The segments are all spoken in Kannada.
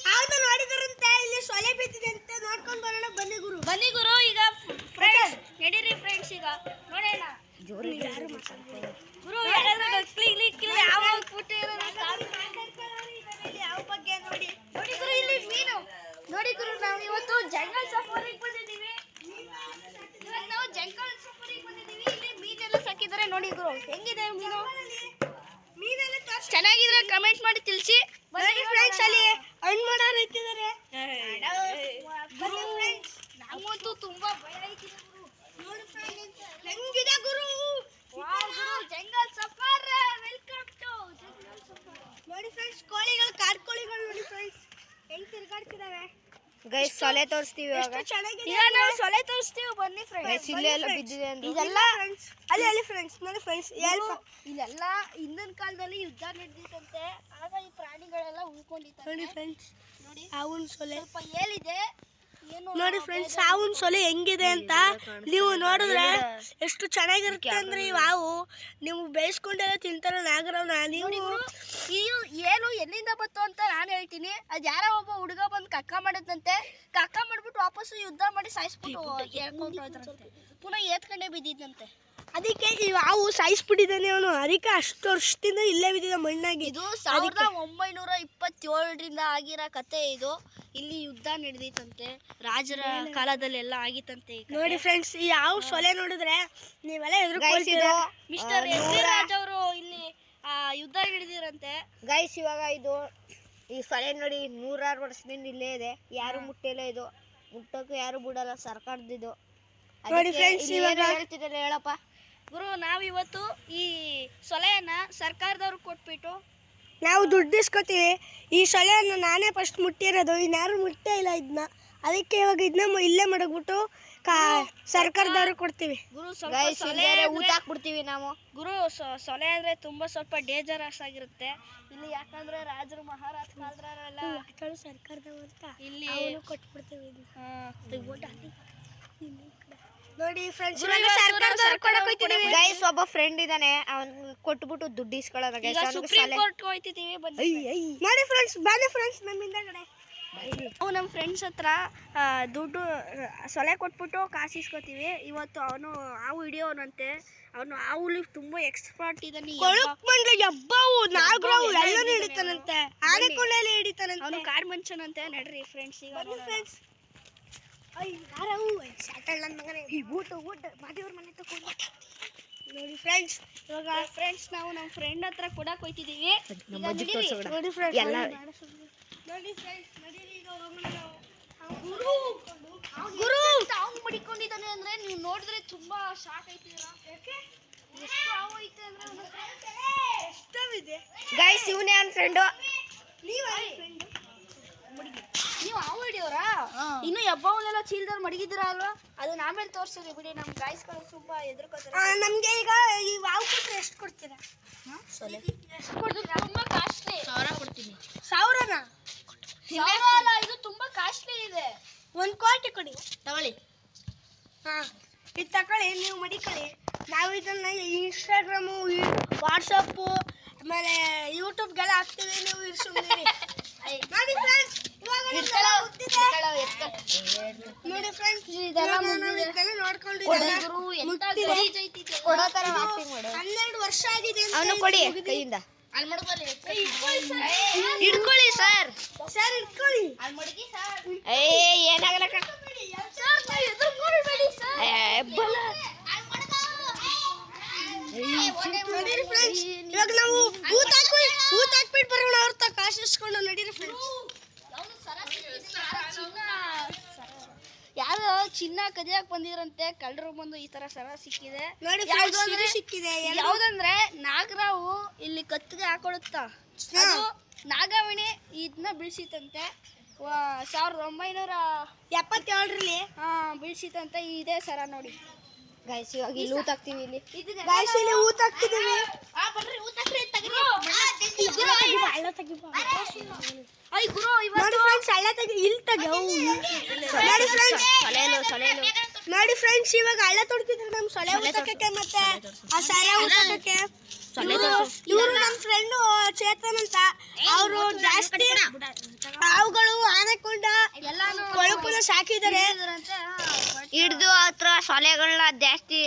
ಯಾವ್ದು ನೋಡಿದ್ರಂತೆ ಇಲ್ಲಿ ಸೊಲೆ ಬಿದ್ದಿದೆ ಅಂತ ನೋಡ್ಕೊಂಡು ಬರೋಣ ಬನ್ನಿ ಗುರು ಈಗ ಫ್ರೆಂಡ್ಸ್ ನಡೀರಿ ಫ್ರೆಂಡ್ಸ್ ಈಗ ನೋಡೋಣ ಗುರು ಯಾವ ಫುಟ್ ಯಾವ ಬಗ್ಗೆ ನೋಡಿ ಗುರು ಇಲ್ಲಿ ಮೀನು ನೋಡಿ ಗುರು ನಾವು ಇವತ್ತು ಜಂಗಲ್ ಸಫಾರಿಗೆ ಬಂದಿದ್ದೀವಿ ಇಲ್ಲಿ ಮೀನೆಲ್ಲ ಸಾಕಿದ್ದಾರೆ ನೋಡಿ ಗುರು ಹೆಂಗಿದೆ ಮೀನು ಚೆನ್ನಾಗಿದ್ರೆ ಕಮೆಂಟ್ ಮಾಡಿ ತಿಳಿಸಿ ಫ್ರೆಂಡ್ಸ್ ಅಲ್ಲಿ ಹಣ್ಣು ಮಾಡೋರು ಇಟ್ಟಿದ್ದಾರೆ ನಮ್ಮಂತೂ ತುಂಬಾ ಭಯ ಐತಿ ಹೆಂಗಿದೆ ಗುರು ಜಂಗಲ್ ಸಫಾರ್ ವೆಲ್ಕಮ್ ಟು ಜಂಗಲ್ ಸಫಾರ್ ನೋಡಿ ಫ್ರೆಂಡ್ಸ್ ಕೋಳಿಗಳು ಕಾಡು ಕೋಳಿಗಳು ನೋಡಿ ಫ್ರೆಂಡ್ಸ್ ಹೆಂಗ್ ತಿರ್ಗಾಡ್ತಿದಾವೆ ಗೈಸ್ ಸೊಲೆ ತೋರಿಸ್ತೀವಿ ಎಷ್ಟು ಚೆನ್ನಾಗಿದೆ ಈಗ ನಾವು ಸೊಲೆ ತೋರಿಸ್ತೀವಿ ಬನ್ನಿ ಫ್ರೆಂಡ್ಸ್ ಇಲ್ಲೇ ಎಲ್ಲ ಬಿದ್ದಿದೆ ಅಂತ ಇದೆಲ್ಲ ಅಲ್ಲಿ ಫ್ರೆಂಡ್ಸ್ ನೋಡಿ ಫ್ರೆಂಡ್ಸ್ ಇಲ್ಲೆಲ್ಲ ಹಿಂದಿನ ಕಾಲದಲ್ಲಿ ಯುದ್ಧ ನಡೆದಿತ್ತಂತೆ ಆಗ ಈ ಪ್ರಾಣಿಗಳೆಲ್ಲ ಉಳ್ಕೊಂಡಿತ್ತು ನೋಡಿ ಫ್ರೆಂಡ್ಸ್ ನೋಡಿ ಅವನ್ ಸೊಲೆ ಸ್ವಲ್ಪ ಏಲಿದೆ ಏನು ನೋಡಿ ಫ್ರೆಂಡ್ಸ್ ಅವನ್ ಸೊಲೆ ಹೆಂಗಿದೆ ಅಂತ ನೀವು ನೋಡಿದ್ರೆ ಎಷ್ಟು ಚೆನ್ನಾಗಿರುತ್ತೆ ಅಂದ್ರೆ ಇವು ನೀವು ಬೇಯಿಸ್ಕೊಂಡೆಲ್ಲ ತಿಂತಾರ ನಾಗರವನ ನೀವು ಏನು ಎಲ್ಲಿಂದ ಬಂತು ಅಂತ ನಾನು ಹೇಳ್ತೀನಿ ಅದು ಯಾರೋ ಒಬ್ಬ ಹುಡುಗ ಬಂದು ಕಕ್ಕ ಮಾಡಿದಂತೆ ಕಕ್ಕ ಮಾಡ್ಬಿಟ್ಟು ವಾಪಸ್ಸು ಯುದ್ಧ ಮಾಡಿ ಸಾಯಿಸ್ಬಿಟ್ಟು ಹೇಳ್ಕೊಂಡ್ರಂತೆ ಪುನಃ ಏತ್ಕೊಂಡೇ ಬಿದ್ದಿದ್ದಂತೆ ಅದಕ್ಕೆ ಇವು ಸಾಯಿಸ್ಬಿಟ್ಟಿದ್ದಾನೆ ಅವನು ಅದಕ್ಕೆ ಅಷ್ಟು ವರ್ಷದಿಂದ ಇಲ್ಲೇ ಬಿದ್ದಿದೆ ಮಣ್ಣಾಗಿ ಇದು 1927ರಿಂದ ಆಗಿರೋ ಕತೆ ಇದು ಇಲ್ಲಿ ಯುದ್ಧ ನಡೆದಿತ್ತಂತೆ ರಾಜರ ಕಾಲದಲ್ಲೆಲ್ಲ ಆಗಿತ್ತಂತೆ ನೋಡಿ ಫ್ರೆಂಡ್ಸ್ ಯಾವ ಸೊಲೆ ನೋಡಿದ್ರೆ ನೀವೆಲ್ಲ ಎದುರುಗೊಳ್ತೀರಾ ಮಿಸ್ಟರ್ ಎಸ್ ರಾಜ್ ಅವರು ಇಲ್ಲಿ ಯುದ್ಧ ಹಿಡಿದಿರಂತೆ ಗೈಸ್ ಇವಾಗ ಇದು ಈ ಸೊಲೆ ನೋಡಿ 106 ವರ್ಷದಿಂದ ಇಲ್ಲೇ ಇದೆ ಯಾರು ಮುಟ್ಟಿಲ್ಲ ಇದು ಮುಟ್ಟೋಕೆ ಯಾರು ಬಿಡಲ್ಲ ಸರ್ಕಾರದಿದು ನೋಡಿ ಫ್ರೆಂಡ್ಸ್ ಇವಾಗ ಹೇಳ್ತಿದ್ದಾರೆ ಹೇಳಪ್ಪ ಗುರು ನಾವಿವತ್ತು ಈ ಸೊಲೆಯನ್ನ ಸರ್ಕಾರದವ್ರಿಗೆ ಕೊಟ್ಬಿಟ್ಟು ನಾವು ದುಡ್ಡು ಇಸ್ಕೊತೀವಿ ಈ ಸೊಲೆಯನ್ನು ನಾನೇ ಫಸ್ಟ್ ಮುಟ್ಟಿರೋದು ಇನ್ಯಾರು ಮುಟ್ಟೇ ಇಲ್ಲ ಇದನ್ನ ಅದಕ್ಕೆ ಇವಾಗ ಇದನ್ನ ಇಲ್ಲೇ ಮಡಗ್ಬಿಟ್ಟು ಸರ್ಕಾರದವ್ರಿಗೆ ಕೊಡ್ತೀವಿ ಗುರು ಊಟ ಹಾಕ್ಬಿಡ್ತೀವಿ ನಾವು ಗುರು ಸೊಲೆ ಅಂದ್ರೆ ತುಂಬಾ ಸ್ವಲ್ಪ ಡೇಂಜರಸ್ ಆಗಿರುತ್ತೆ ಇಲ್ಲಿ ಯಾಕಂದ್ರೆ ರಾಜರು ಮಹಾರಾಜ ಕಾಲದವರೆಲ್ಲ ಸರ್ಕಾರದವ್ರು ಇಲ್ಲಿ ಕೊಟ್ಬಿಡ್ತೀವಿ ಇಲ್ಲಿ ನೋಡಿ ಫ್ರೆಂಡ್ಸ್ ಗೈಸ್ ಒಬ್ಬ ಫ್ರೆಂಡ್ ಇದಾನೆ ಅವನ್ ಕೊಟ್ಬಿಟ್ಟು ದುಡ್ಡು ಇಸ್ಕೊಳ್ಳೋದ ಗೈಸ್ ಸುಪ್ರೀಂ ಕೋರ್ಟ್ ಹೋಗ್ತಿದೀವಿ ನೋಡಿ ಫ್ರೆಂಡ್ಸ್ ಬನ್ನಿ ಫ್ರೆಂಡ್ಸ್ ನಮ್ಮಿಂದ ಕಡೆ ನಾವು ನಮ್ಮ ಫ್ರೆಂಡ್ಸ್ ಹತ್ರ ದುಡ್ಡು ಸೊಲೆ ಕೊಟ್ಬಿಟ್ಟು ಕಾಸು ಇಸ್ಕೊತೀವಿ ಇವತ್ತು ಅವನು ಹಾವು ಹಿಡಿಯೋನಂತೆ ಅವನು ಹಾವುಲಿ ತುಂಬಾ ಎಕ್ಸ್ಪರ್ಟ್ ಇದ್ದಾನೆ ಹಬ್ಬವು ನಾಗರಾವು ಎಲ್ಲನೂ ಹಿಡಿತಾನಂತೆ ಆನೆಕೊಂಡಲ್ಲಿ ಹಿಡಿತಾನಂತೆ ಅವನು ಕಾಡ್ ಮನುಷ್ಯನಂತೆ ನಡ್ರಿ ಫ್ರೆಂಡ್ಸ್ ಈಗ ಫ್ರೆಂಡ್ಸ್ ನೋಡಿ ಫ್ರೆಂಡ್ಸ್ ಇವಾಗ ಫ್ರೆಂಡ್ಸ್ ನಾವು ನಮ್ಮ ಫ್ರೆಂಡ್ ಹತ್ರ ಕೊಡಕ್ ಹೋಗ್ತಿದೀವಿ ನೋಡಿ ಫ್ರೆಂಡ್ಸ್ ನೋಡಿ ಫ್ರೆಂಡ್ಸ್ ಗುರು ಹಾವು ಮಡಿಕೊಂಡಿದ್ದಾನೆ ಅಂದ್ರೆ ನೀವು ನೋಡಿದ್ರೆ ತುಂಬಾ ಶಾಕ್ ಆಯ್ತೀರಾ ಯಾಕೆ ಎಷ್ಟು ಹಾವು ಐತೆ ಅಂದ್ರೆ ಎಷ್ಟಾವಿದೆ ಗೈಸ್ ಇವನೇ ಅವನ ಫ್ರೆಂಡು ನೀವು ಹಾವು ಹಿಡಿಯೋರಾ ಇನ್ನು ಹಬ್ಬವನ್ನೆಲ್ಲ ಚೀಲದಲ್ಲಿ ಮಡಗಿದ್ದೀರಾ ಅಲ್ವಾ ಅದನ್ನ ಆಮೇಲೆ ತೋರಿಸ್ತೀವಿ ಬಿಡಿ ನಮ್ಮ ಗಾಯ್ಸ್ಗಳು ತುಂಬಾ ಎದುರ್ಕೋತಾರೆ ನಮ್ಗೆ ಈಗ ಈ ಹಾವು ಕೊಟ್ರೆ ಎಷ್ಟು ಕೊಡ್ತೀರಾ ಎಷ್ಟು ಕೊಡ್ತೀರಾ ತುಂಬಾ ಕಾಸ್ಟ್ಲಿ 1000 ಕೊಡ್ತೀನಿ 1000ನಾ ಅಲ್ಲ ಇದು ತುಂಬಾ ಕಾಸ್ಟ್ಲಿ ಇದೆ 1 ಕೋಟಿ ಕೊಡಿ ತಗೊಳ್ಳಿ ಇದು ತಗೊಳ್ಳಿ ನೀವು ಮಡಿಕೊಳ್ಳಿ ನಾವು ಇದನ್ನ ಇನ್ಸ್ಟಾಗ್ರಾಮು ವಾಟ್ಸಪ್ಪು ಆಮೇಲೆ ಯೂಟ್ಯೂಬ್ಗೆಲ್ಲ ಹಾಕ್ತೀವಿ ನೀವು ಸುಮ್ಮನೆ ನೋಡಿ ಫ್ರೆಂಡ್ಸ್ ನೋಡಿ ಫ್ರೆಂಡ್ಸ್ ಇದೆಲ್ಲ ನೋಡ್ಕೊಂಡು 12 ವರ್ಷ ಆಗಿದೆ ಅವನು ಕೊಡಿ ಕೈಯಿಂದ ಹಿಡ್ಕೊಳ್ಳಿ ಸರ್ ಹಿಡ್ಕೊಳ್ಳಿ ಏನಾಗಲ್ಲ ನಡೀರಿ ಫ್ರೆಂಡ್ಸ್ ಇವಾಗ ನಾವು ಊಟ ಹಾಕ್ಬಿಟ್ಟು ಬರೋಣ ಅವ್ರ ತ ಕಾಸು ಇಸ್ಕೊಂಡು ನಡೀರಿ ಫ್ರೆಂಡ್ಸ್ ಯಾರು ಚಿನ್ನ ಕದಿಯಕ್ ಬಂದಿದ್ರಂತೆ ಕಳ್ಳರು ಬಂದು ಈ ತರ ಸರ ಸಿಕ್ಕಿದೆ ನೋಡಿ ಸಿಕ್ಕಿದೆ ಯಾವ್ದಂದ್ರೆ ನಾಗರಾವು ಇಲ್ಲಿ ಕತ್ತಿಗೆ ಹಾಕೊಳುತ್ತ ಅದು ನಾಗವಣಿ ಇದನ್ನ ಬೀಳ್ಸಿತಂತೆ 1977ರಲ್ಲಿ ಬೀಳ್ಸಿತಂತೆ ಇದೇ ಸರ ನೋಡಿ ಗೈಸ್ ಇವಾಗ ಇಲ್ಲಿ ಊಟ ಹಾಕ್ತೀವಿ ಇಲ್ಲಿ ಗೈಸ್ ಇಲ್ಲಿ ಊಟ ಹಾಕ್ತಿದೀವಿ ನೋಡಿ ಫ್ರೆಂಡ್ಸ್ ಹಳ್ಳ ತೆಗಿ ಇಲ್ಲಿ ತೆಗಿ ನೋಡಿ ಫ್ರೆಂಡ್ಸ್ ಇವಾಗ ಹಳ್ಳ ತೊಡ್ತಿದ್ರು ನಮ್ ಸೊಲೆ ಊಟಕ್ಕೆ ಮತ್ತೆ ಆ ಸರ ಊಟಕ್ಕೆ ಇವರು ನಮ್ಮ ಫ್ರೆಂಡು ಏತನಂತ ಅವರು ಜಾಸ್ತಿ ಹಾವುಗಳು ಆನೆಕೊಂಡ ಎಲ್ಲಾನು ಕೊಳುಕುನ ಸಾಕಿದ್ದಾರೆ ಹಿಡ್ದು ಹತ್ರ ಸೊಲೆಗಳನ್ನ ಜಾಸ್ತಿ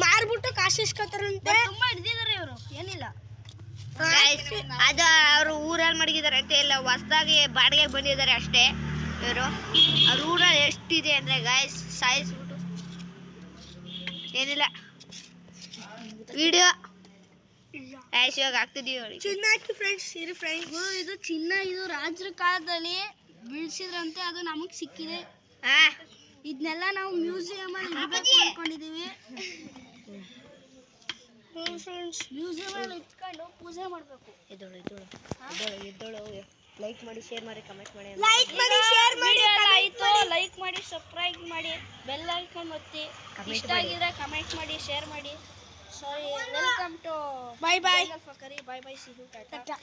ಮಾರ್ಬಿಟ್ಟು ಕಾಸು ಇಸ್ಕೊತಾರಂತೆ. ತುಂಬಾ ಹಿಡ್ದಿದ್ದಾರೆ ಇವರು, ಏನಿಲ್ಲ. Guys, ಅದು ಅವರು ಊರಲ್ಲಿ ಮಡಗಿದ್ದಾರೆ ಅಂತ ಇಲ್ಲ, ಹೊಸದಾಗಿ ಬಾಡಿಗೆ ಬಂದಿದ್ದಾರೆ ಅಷ್ಟೇ ಇವರು. ಅವ್ರ ಊರಲ್ಲಿ ಎಷ್ಟಿದೆ ಅಂದ್ರೆ ಗಾಯ್ಸ್ ಸಾಯಿಸ್ಬಿಟ್ಟು ಏನಿಲ್ಲ ವಿಡಿಯೋ ಗಾಯ್ಸ್ ಇವಾಗ ಆಗ್ತಿದೀವಿ ನೋಡಿ. ಚಿನ್ನ ಹಾಕಿ ಫ್ರೆಂಡ್ಸ್ ಇರಿ ಫ್ರೆಂಡ್ಸ್. ಇದು ಚಿನ್ನ, ಇದು ರಾಜರ ಕಾಲದಲ್ಲಿ ಬೀಳ್ಸಿದ್ರಂತೆ, ಅದು ನಮಗ್ ಸಿಕ್ಕಿದೆ. ಹಾ ಇದನ್ನೆಲ್ಲ ನಾವು ಮ್ಯೂಸಿಯಂ ಅಲ್ಲಿ ಇಡ್ಬೇಕು ಅನ್ಕೊಂಡಿದೀವಿ. ಮ್ಯೂಸಿಯಂ ಅಲ್ಲಿ ಇಟ್ಕೊಂಡು ಪೂಜೆ ಮಾಡ್ಬೇಕು. ಎದ್ದೋಳು ಲೈಕ್ ಮಾಡಿ ಶೇರ್ ಮಾಡಿ ಕಮೆಂಟ್ ಮಾಡಿ. ಲೈಕ್ ಮಾಡಿ ಶೇರ್ ಮಾಡಿ ಆಯ್ತು, ಲೈಕ್ ಮಾಡಿ, ಸಬ್ಸ್ಕ್ರೈಬ್ ಮಾಡಿ, ಬೆಲ್ ಐಕಾನ್ ಒತ್ತಿ. ಇಷ್ಟ ಆಗಿದ್ರೆ ಕಮೆಂಟ್ ಮಾಡಿ, ಶೇರ್ ಮಾಡಿ. Sorry, welcome to bye bye. Bye bye, see you, Tata.